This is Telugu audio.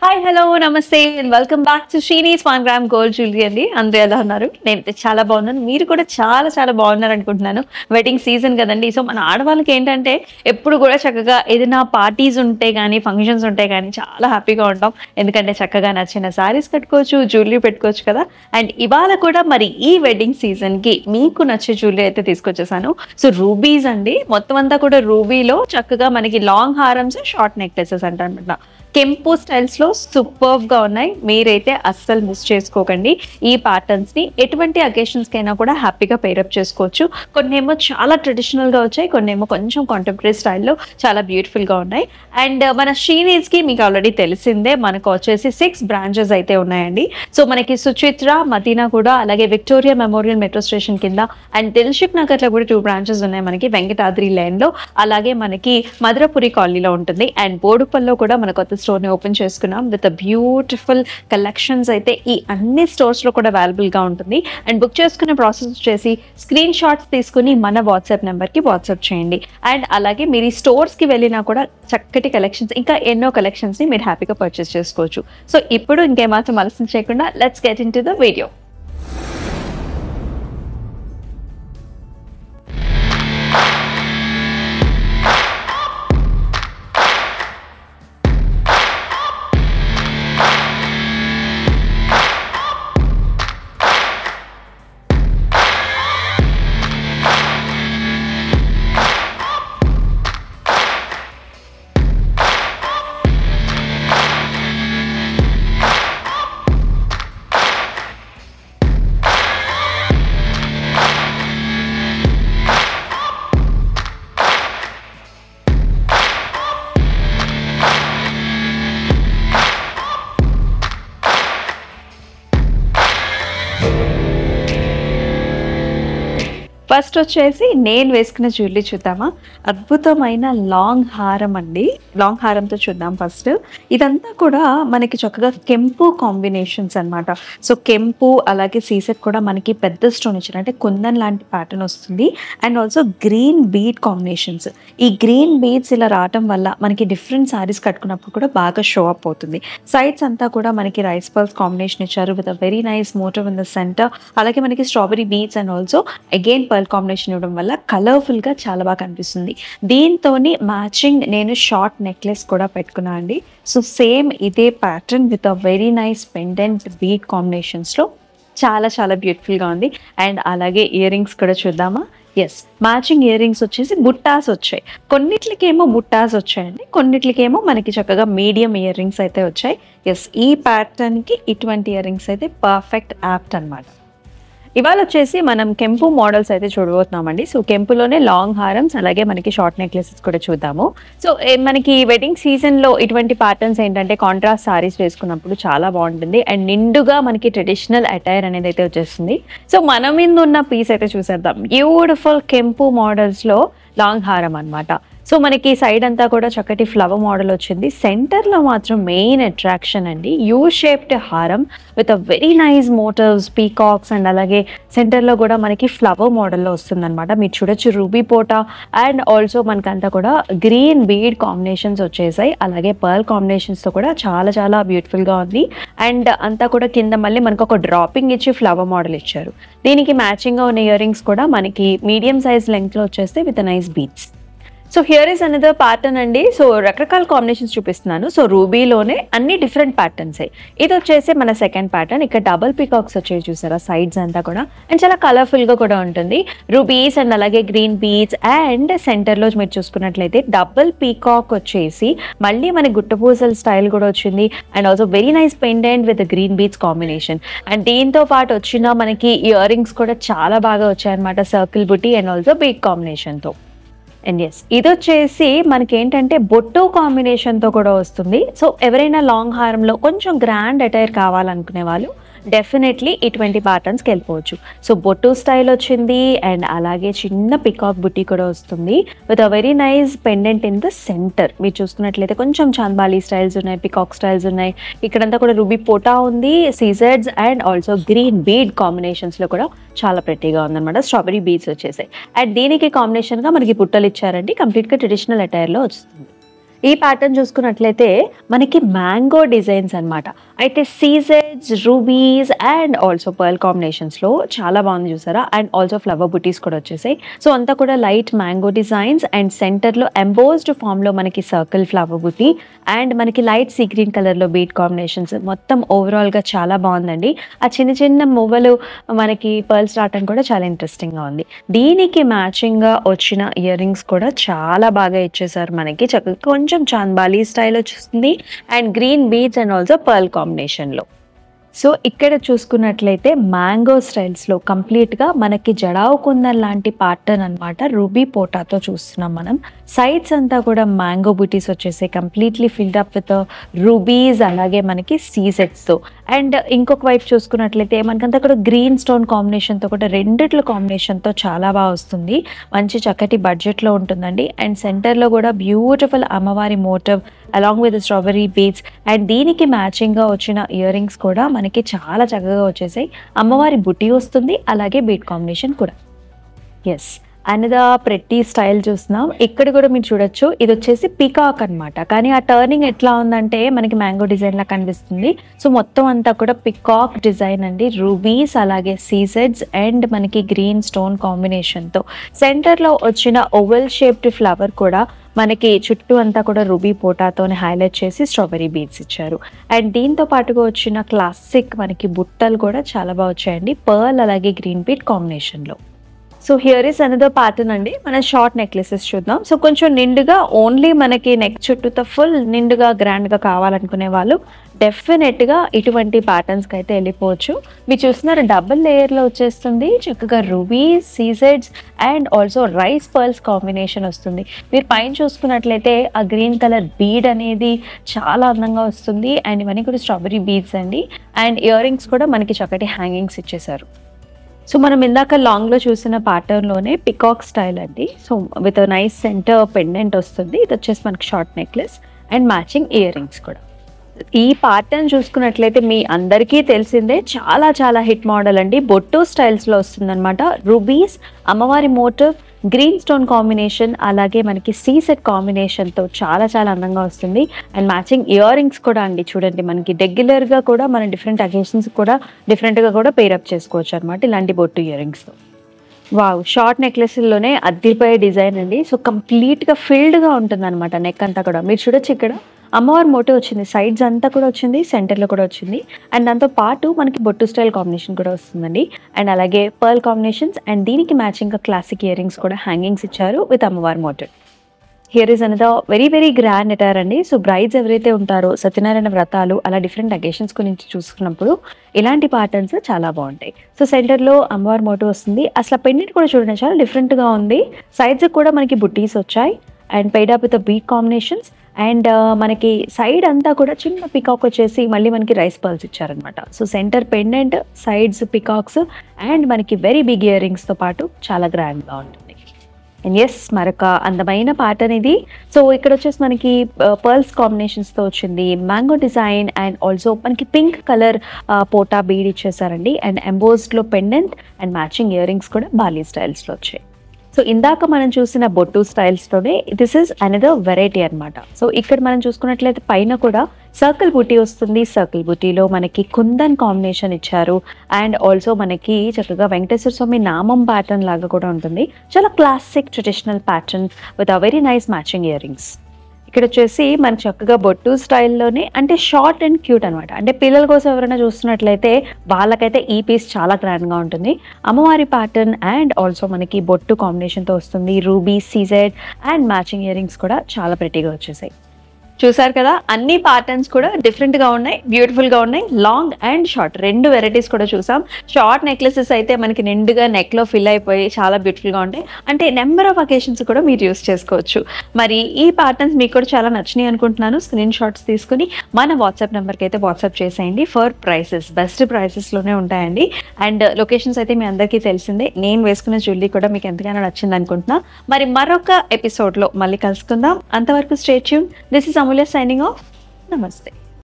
హాయ్ హలో నమస్తే and welcome back to Srini's 1 gram gold jewellery అండి. అందరూ ఎలా ఉన్నారు? నేనైతే చాలా బాగున్నాను. మీరు కూడా చాలా చాలా బాగున్నారు అనుకుంటున్నాను. వెడ్డింగ్ సీజన్ కదండి. సో మన ఆడవాళ్ళకి ఏంటంటే ఎప్పుడు కూడా చక్కగా ఏదైనా పార్టీస్ ఉంటే కానీ ఫంక్షన్స్ ఉంటే కానీ చాలా హ్యాపీగా ఉంటాం. ఎందుకంటే చక్కగా నచ్చిన శారీస్ కట్టుకోవచ్చు, జ్యువెలరీ పెట్టుకోవచ్చు కదా. అండ్ ఇవాళ కూడా మరి ఈ వెడ్డింగ్ సీజన్కి మీకు నచ్చే జ్యువెలరీ అయితే తీసుకొచ్చేసాను. సో రూబీస్ అండి, మొత్తం అంతా కూడా రూబీలో చక్కగా మనకి లాంగ్ హారమ్స్, షార్ట్ నెక్లెసెస్ అంటారనమాట. కెంపు స్టైల్స్లో సూపర్గా ఉన్నాయి. మీరైతే అస్సలు మిస్ చేసుకోకండి. ఈ ప్యాటర్న్స్ని ఎటువంటి అకేషన్స్కి అయినా కూడా హ్యాపీగా పేరప్ చేసుకోవచ్చు. కొన్ని ఏమో చాలా ట్రెడిషనల్గా వచ్చాయి, కొన్ని ఏమో కొంచెం కాంటెంపరీ స్టైల్లో చాలా బ్యూటిఫుల్గా ఉన్నాయి. అండ్ మన శ్రీనీస్కి మీకు ఆల్రెడీ తెలిసిందే, మనకు వచ్చేసి 6 బ్రాంచెస్ అయితే ఉన్నాయండి. సో మనకి సుచిత్ర, మదీనా కూడా, అలాగే విక్టోరియా మెమోరియల్ మెట్రో స్టేషన్ కింద, అండ్ దిల్షుక్ నగర్లో కూడా 2 బ్రాంచెస్ ఉన్నాయి మనకి, వెంకటాద్రి లైన్లో, అలాగే మనకి మధురపురి కాలనీలో ఉంటుంది. అండ్ బోడుపల్లో కూడా మన కొత్త స్టోర్ని ఓపెన్ చేసుకున్నాం విత్ బ్యూటిఫుల్ కలెక్షన్స్ అయితే ఈ అన్ని స్టోర్స్లో కూడా అవైలబుల్గా ఉంటుంది. అండ్ బుక్ చేసుకునే ప్రాసెస్ వచ్చేసి స్క్రీన్ షాట్స్ తీసుకుని మన వాట్సాప్ నెంబర్కి వాట్సాప్ చేయండి. అండ్ అలాగే మీరు ఈ స్టోర్స్కి వెళ్ళినా కూడా చక్కటి కలెక్షన్స్, ఇంకా ఎన్నో కలెక్షన్స్ని మీరు హ్యాపీగా పర్చేస్ చేసుకోవచ్చు. సో ఇప్పుడు ఇంకేమాత్రం ఆలస్యం చేయకుండా let's get in to the video. First వచ్చేసి నేను వేసుకున్న జ్యువెలరీ చూద్దామా. అద్భుతమైన లాంగ్ హారం అండి, లాంగ్ హారంతో చూద్దాం ఫస్ట్. ఇదంతా కూడా మనకి చక్కగా కెంపు కాంబినేషన్స్ అనమాట. సో కెంపు అలాగే సీసెట్ కూడా మనకి పెద్ద స్టోన్ ఇచ్చారు, అంటే కుందన్ లాంటి ప్యాటర్న్ వస్తుంది. And also green bead combinations. ఈ గ్రీన్ బీడ్స్ ఇలా రావటం వల్ల మనకి డిఫరెంట్ శారీస్ కట్టుకున్నప్పుడు కూడా బాగా షో అప్ అవుతుంది. సైడ్స్ అంతా కూడా మనకి రైస్ పర్ల్స్ కాంబినేషన్ ఇచ్చారు with a very nice motif in the centre. అలాగే మనకి strawberry beads and also again pearl combination ఇవ్వడం వల్ల కలర్ఫుల్గా చాలా బాగా కనిపిస్తుంది. దీంతోని మ్యాచింగ్ నేను షార్ట్ నెక్లెస్ కూడా పెట్టుకున్నా అండి. సో సేమ్ ఇదే pattern with a very nice pendant bead కాంబినేషన్స్లో చాలా చాలా బ్యూటిఫుల్గా ఉంది. అండ్ అలాగే ఇయర్ రింగ్స్ కూడా చూద్దామా. ఎస్, మ్యాచింగ్ ఇయర్ రింగ్స్ వచ్చేసి బుట్టాస్ వచ్చాయి. కొన్నిట్లకేమో బుట్టాస్ వచ్చాయండి, కొన్నిట్లకేమో మనకి చక్కగా మీడియం ఇయర్ రింగ్స్ అయితే వచ్చాయి. ఎస్, ఈ ప్యాటర్న్కి ఇటువంటి ఇయర్ రింగ్స్ అయితే పర్ఫెక్ట్ యాప్ట్ అనమాట. ఇవాళ వచ్చేసి మనం కెంపు మోడల్స్ అయితే చూడబోతున్నామండి. సో కెంపులోనే లాంగ్ హారమ్స్, అలాగే మనకి షార్ట్ నెక్లెసెస్ కూడా చూద్దాము. సో మనకి వెడ్డింగ్ సీజన్లో ఇటువంటి ప్యాటర్న్స్ ఏంటంటే కాంట్రాస్ట్ సారీస్ వేసుకున్నప్పుడు చాలా బాగుంటుంది. అండ్ నిండుగా మనకి ట్రెడిషనల్ అటైర్ అనేది అయితే వచ్చేస్తుంది. సో మన మీద ఉన్న పీస్ అయితే చూసేద్దాం. బ్యూటిఫుల్ కెంపు మోడల్స్లో లాంగ్ హారం అనమాట. సో మనకి సైడ్ అంతా కూడా చక్కటి ఫ్లవర్ మోడల్ వచ్చింది. సెంటర్లో మాత్రం మెయిన్ అట్రాక్షన్ అండి, యూ షేప్డ్ హారం with a very nice motifs, peacocks, and అలాగే సెంటర్లో కూడా మనకి ఫ్లవర్ మోడల్లో వస్తుంది అనమాట. మీరు చూడొచ్చు రూబీ పోటా అండ్ ఆల్సో మనకంతా కూడా గ్రీన్ బీడ్ కాంబినేషన్స్ వచ్చేసాయి. అలాగే పర్ల్ కాంబినేషన్స్తో కూడా చాలా చాలా బ్యూటిఫుల్గా ఉంది. అండ్ అంతా కూడా కింద మళ్ళీ మనకు ఒక డ్రాపింగ్ ఇచ్చి ఫ్లవర్ మోడల్ ఇచ్చారు. దీనికి మ్యాచింగ్గా ఉన్న ఇయర్ రింగ్స్ కూడా మనకి మీడియం సైజ్ లెంగ్త్లో వచ్చేస్తే with nice beads. So here is another pattern అండి. సో రకరకాల కాంబినేషన్స్ చూపిస్తున్నాను. సో రూబీలోనే అన్ని డిఫరెంట్ ప్యాటర్న్సే. ఇది వచ్చేసి మన సెకండ్ ప్యాటర్న్. ఇక్కడ డబుల్ పీకాక్స్ వచ్చేసి చూసారా సైడ్స్ అంతా కూడా, అండ్ చాలా కలర్ఫుల్గా కూడా ఉంటుంది. రూబీస్ అండ్ అలాగే గ్రీన్ బీడ్స్, అండ్ సెంటర్లో మీరు చూసుకున్నట్లయితే డబుల్ పీకాక్ వచ్చేసి మళ్ళీ మనకి గుట్టపూసల స్టైల్ కూడా వచ్చింది. And also very nice pendant with green beads combination. And దీంతో పాటు వచ్చిన మనకి ఇయర్ రింగ్స్ కూడా చాలా బాగా వచ్చాయన్నమాట, circle buti and also bead కాంబినేషన్తో. అండ్ ఎస్, ఇది వచ్చేసి మనకి ఏంటంటే బొట్టు కాంబినేషన్తో కూడా వస్తుంది. సో ఎవరైనా లాంగ్ హారంలో కొంచెం గ్రాండ్ అటైర్ కావాలనుకునే వాళ్ళు డెఫినెట్లీ ఇటువంటి ప్యాటర్న్స్కి వెళ్ళిపోవచ్చు. సో బొట్టు స్టైల్ వచ్చింది, అండ్ అలాగే చిన్న పికాక్ బుట్టి కూడా వస్తుంది with a very nice pendant in the centre. మీరు చూసుకున్నట్లయితే కొంచెం చాంబాలి స్టైల్స్ ఉన్నాయి, పికాక్ స్టైల్స్ ఉన్నాయి. ఇక్కడంతా కూడా రూబీ పోటా ఉంది, సీజెడ్స్ అండ్ ఆల్సో గ్రీన్ బీడ్ కాంబినేషన్స్లో కూడా చాలా ప్రెట్టీగా ఉందన్నమాట. స్ట్రాబెరీ బీడ్స్ వచ్చేసాయి. అండ్ దీనికి కాంబినేషన్గా మనకి పుట్టలు ఇచ్చారండి, కంప్లీట్గా ట్రెడిషనల్ అటైర్లో వస్తుంది. ఈ ప్యాటర్న్ చూసుకున్నట్లయితే మనకి మ్యాంగో డిజైన్స్ అన్నమాట. అయితే సీజెడ్స్, రూబీస్ అండ్ ఆల్సో పర్ల్ కాంబినేషన్స్లో చాలా బాగుంది చూసారా. అండ్ ఆల్సో ఫ్లవర్ బుటీస్ కూడా వచ్చేసాయి. సో అంతా కూడా లైట్ మ్యాంగో డిజైన్స్ అండ్ సెంటర్లో ఎంబోస్డ్ ఫామ్లో మనకి సర్కిల్ ఫ్లవర్ బుటీ అండ్ మనకి లైట్ సీ గ్రీన్ కలర్లో బీట్ కాంబినేషన్స్. మొత్తం ఓవరాల్గా చాలా బాగుందండి. ఆ చిన్న చిన్న మువ్వలు మనకి పర్ల్స్ రావటం కూడా చాలా ఇంట్రెస్టింగ్గా ఉంది. దీనికి మ్యాచింగ్గా వచ్చిన ఇయర్ రింగ్స్ కూడా చాలా బాగా ఇచ్చేసారు మనకి. చక్కగా కొంచెం చాంద్బాలి స్టైల్ వచ్చేస్తుంది and green beads and also pearl కాంబినేషన్లో. సో ఇక్కడ చూసుకున్నట్లయితే మ్యాంగో స్టైల్స్లో కంప్లీట్గా మనకి జడావు కుందన్ లాంటి ప్యాటర్న్ అనమాట. రూబీ పోటాతో చూస్తున్నాం మనం. సైడ్స్ అంతా కూడా మ్యాంగో బూటీస్ వచ్చేసి completely filled up with rubies, అలాగే మనకి సీజెట్స్తో. అండ్ ఇంకొక వైపు చూసుకున్నట్లయితే మనకంతా కూడా గ్రీన్ స్టోన్ కాంబినేషన్తో కూడా రెండిట్ల కాంబినేషన్తో చాలా బాగా వస్తుంది. మంచి చక్కటి బడ్జెట్లో ఉంటుందండి. అండ్ సెంటర్లో కూడా బ్యూటిఫుల్ అమ్మవారి motif along with strawberry beads and దీనికి మ్యాచింగ్గా వచ్చిన ఇయర్ రింగ్స్ కూడా మనకి చాలా చక్కగా వచ్చేసాయి. అమ్మవారి బుట్టి వస్తుంది, అలాగే బీట్ కాంబినేషన్ కూడా. ఎస్, అనదర్ ప్రెట్టి స్టైల్ చూస్తున్నాం. ఇక్కడ కూడా మీరు చూడొచ్చు, ఇది వచ్చేసి పికాక్ అనమాట. కానీ ఆ టర్నింగ్ ఎట్లా ఉందంటే మనకి మ్యాంగో డిజైన్ లా కనిపిస్తుంది. సో మొత్తం అంతా కూడా పికాక్ డిజైన్ అండి. రూబీస్ అలాగే సీజెడ్స్ అండ్ మనకి గ్రీన్ స్టోన్ కాంబినేషన్తో సెంటర్లో వచ్చిన ఓవెల్ షేప్డ్ ఫ్లవర్ కూడా మనకి చుట్టూ అంతా కూడా రూబీ పోటాతోనే హైలైట్ చేసి స్ట్రాబెరీ బీడ్స్ ఇచ్చారు. అండ్ దీంతో పాటుగా వచ్చిన క్లాసిక్ మనకి బుట్టలు కూడా చాలా బాగా వచ్చాయండి, పర్ల్ అలాగే గ్రీన్ బీడ్ కాంబినేషన్లో. So here is another pattern అండి. మన షార్ట్ నెక్లెసెస్ చూద్దాం. సో కొంచెం నిండుగా ఓన్లీ మనకి నెక్ చుట్టూతో ఫుల్ నిండుగా గ్రాండ్గా కావాలనుకునే వాళ్ళు డెఫినెట్గా ఇటువంటి ప్యాటర్న్స్కి అయితే వెళ్ళిపోవచ్చు. మీరు చూస్తున్నారు డబుల్ లేయర్లో వచ్చేస్తుంది. చక్కగా రూబీస్, సీజెడ్స్ and also rice pearls combination వస్తుంది. మీరు పైన చూసుకున్నట్లయితే ఆ గ్రీన్ కలర్ బీడ్ అనేది చాలా అందంగా వస్తుంది. అండ్ ఇవన్నీ కూడా స్ట్రాబెరీ బీడ్స్ అండి. అండ్ ఇయర్ రింగ్స్ కూడా మనకి చక్కటి హ్యాంగింగ్స్ ఇచ్చేసారు. సో మనం ఇందాక లాంగ్లో చూసిన ప్యాటర్న్లోనే పికాక్ స్టైల్ అండి. So with nice centre pendant వస్తుంది. ఇది వచ్చేసి మనకి short necklace and matching earrings కూడా. ఈ ప్యాటర్న్ చూసుకున్నట్లయితే మీ అందరికీ తెలిసిందే, చాలా చాలా హిట్ మోడల్ అండి. బొట్టు స్టైల్స్లో వస్తుందన్నమాట. రూబీస్, అమ్మవారి మోటివ్, గ్రీన్ స్టోన్ కాంబినేషన్ అలాగే మనకి సీ సెట్ కాంబినేషన్తో చాలా చాలా అందంగా వస్తుంది. అండ్ మ్యాచింగ్ ఇయర్ రింగ్స్ కూడా అండి. చూడండి మనకి రెగ్యులర్గా కూడా మనం డిఫరెంట్ అకేషన్స్ కూడా డిఫరెంట్గా కూడా పేరప్ చేసుకోవచ్చు అనమాట ఇలాంటి బొట్టు ఇయర్ రింగ్స్తో. వావ్, షార్ట్ నెక్లెస్లోనే అద్దిపోయే డిజైన్ అండి. సో కంప్లీట్గా ఫిల్డ్గా ఉంటుంది అనమాట నెక్ అంతా కూడా. మీరు చూడొచ్చు ఇక్కడ అమ్మవారి మోటివ్ వచ్చింది, సైడ్స్ అంతా కూడా వచ్చింది, సెంటర్లో కూడా వచ్చింది. అండ్ దాంతో పాటు మనకి బొట్టు స్టైల్ కాంబినేషన్ కూడా వస్తుందండి. అండ్ అలాగే పర్ల్ కాంబినేషన్స్ అండ్ దీనికి మ్యాచింగ్గా క్లాసిక్ ఇయర్ రింగ్స్ కూడా హ్యాంగింగ్స్ ఇచ్చారు విత్ అమ్మవారి motif. Here is another very very grand attire అండి. సో బ్రైడ్స్ ఎవరైతే ఉంటారో సత్యనారాయణ వ్రతాలు అలా డిఫరెంట్ అకేషన్స్ గురించి చూసుకున్నప్పుడు ఇలాంటి ప్యాటర్న్స్ చాలా బాగుంటాయి. సో సెంటర్లో అమ్మవారి మోటివ్ వస్తుంది. అసలు పెండెంట్ కూడా చూడండి చాలా డిఫరెంట్గా ఉంది. సైడ్స్ కూడా మనకి బుట్టీస్ వచ్చాయి and paid up with beat combinations. And మనకి సైడ్ అంతా కూడా చిన్న పికాక్ వచ్చేసి మళ్ళీ మనకి రైస్ పర్ల్స్ ఇచ్చారనమాట. So centre pendant, sides peacocks and మనకి వెరీ బిగ్ ఇయర్ రింగ్స్తో పాటు చాలా గ్రాండ్గా ఉంటుంది. అండ్ ఎస్, మరొక అందమైన ప్యాటర్న్ ఇది. సో ఇక్కడ వచ్చేసి మనకి పర్ల్స్ కాంబినేషన్స్తో వచ్చింది, మ్యాంగో డిజైన్ అండ్ ఆల్సో మనకి పింక్ కలర్ పోటా బీడ్ ఇచ్చేసారండి. అండ్ ఎంబోస్డ్లో pendant and matching earrings కూడా బాలీ స్టైల్స్లో వచ్చాయి. సో ఇందాక మనం చూసిన బొట్టు స్టైల్స్లోనే దిస్ ఇస్ అనదర్ వెరైటీ అనమాట. సో ఇక్కడ మనం చూసుకున్నట్లయితే పైన కూడా సర్కిల్ బుటీ వస్తుంది. సర్కిల్ బుటీలో మనకి కుందన్ కాంబినేషన్ ఇచ్చారు అండ్ ఆల్సో మనకి చక్కగా వెంకటేశ్వర స్వామి నామం ప్యాటర్న్ లాగా కూడా ఉంటుంది. చాలా classic traditional pattern with a very nice matching ear rings. ఇక్కడ వచ్చేసి మనకి చక్కగా బొట్టు స్టైల్లోనే అంటే షార్ట్ అండ్ క్యూట్ అనమాట. అంటే పిల్లల కోసం ఎవరైనా చూస్తున్నట్లయితే వాళ్ళకైతే ఈ పీస్ చాలా గ్రాండ్గా ఉంటుంది. అమ్మవారి ప్యాటర్న్ అండ్ ఆల్సో మనకి బొట్టు కాంబినేషన్తో వస్తుంది. Ruby, CZ and matching earrings కూడా చాలా ప్రెట్టీగా వచ్చేసాయి. చూసారు కదా, అన్ని ప్యాటర్న్స్ కూడా డిఫరెంట్గా ఉన్నాయి, బ్యూటిఫుల్గా ఉన్నాయి. లాంగ్ అండ్ షార్ట్ రెండు వెరైటీస్ కూడా చూసాం. షార్ట్ నెక్లెసెస్ అయితే మనకి నిండుగా నెక్లో ఫిల్ అయిపోయి చాలా బ్యూటిఫుల్గా ఉంటాయి. అంటే నెంబర్ ఆఫ్ అకేషన్స్ కూడా మీరు యూస్ చేసుకోవచ్చు. మరి ఈ ప్యాటర్న్స్ మీకు కూడా చాలా నచ్చినాయి అనుకుంటున్నాను. స్క్రీన్ షాట్స్ తీసుకుని మన వాట్సాప్ నెంబర్కి అయితే వాట్సాప్ చేసేయండి. ఫర్ ప్రైసెస్ బెస్ట్ ప్రైసెస్లోనే ఉంటాయండి. అండ్ లొకేషన్స్ అయితే మీ అందరికీ తెలిసిందే. నేను వేసుకున్న జ్యువెలరీ కూడా మీకు ఎంతగానో నచ్చింది అనుకుంటున్నా. మరి మరొక ఎపిసోడ్లో మళ్ళీ కలుసుకుందాం. అంతవరకు stay tune. This is Amulya signing off. Namaste.